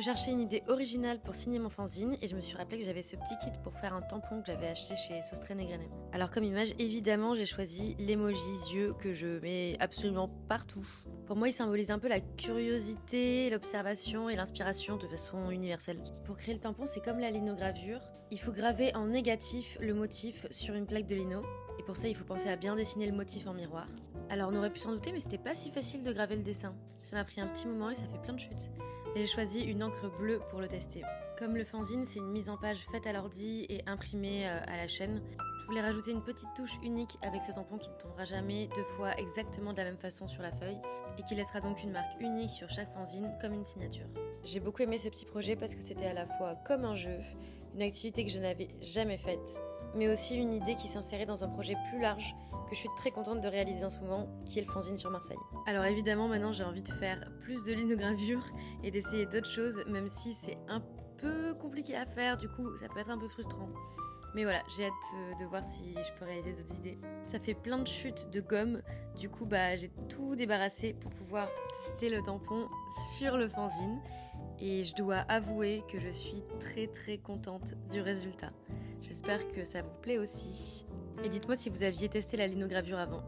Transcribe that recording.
cherchais une idée originale pour signer mon fanzine et je me suis rappelé que j'avais ce petit kit pour faire un tampon que j'avais acheté chez Sauce et Grainet. Alors comme image, évidemment, j'ai choisi l'emoji yeux que je mets absolument partout. Pour moi, il symbolise un peu la curiosité, l'observation et l'inspiration de façon universelle. Pour créer le tampon, c'est comme la linogravure. Il faut graver en négatif le motif sur une plaque de lino. Et pour ça, il faut penser à bien dessiner le motif en miroir. Alors on aurait pu s'en douter, mais c'était pas si facile de graver le dessin. Ça m'a pris un petit moment et ça fait plein de chutes. Et j'ai choisi une encre bleue pour le tester. Comme le fanzine, c'est une mise en page faite à l'ordi et imprimée à la chaîne, je voulais rajouter une petite touche unique avec ce tampon qui ne tombera jamais deux fois exactement de la même façon sur la feuille et qui laissera donc une marque unique sur chaque fanzine comme une signature. J'ai beaucoup aimé ce petit projet parce que c'était à la fois comme un jeu, une activité que je n'avais jamais faite, mais aussi une idée qui s'insérait dans un projet plus large que je suis très contente de réaliser en ce moment, qui est le fanzine sur Marseille. Alors évidemment, maintenant j'ai envie de faire plus de linogravure et d'essayer d'autres choses, même si c'est un peu compliqué à faire, du coup ça peut être un peu frustrant. Mais voilà, j'ai hâte de voir si je peux réaliser d'autres idées. Ça fait plein de chutes de gomme, du coup j'ai tout débarrassé pour pouvoir tester le tampon sur le fanzine. Et je dois avouer que je suis très contente du résultat. J'espère que ça vous plaît aussi. Et dites-moi si vous aviez testé la linogravure avant.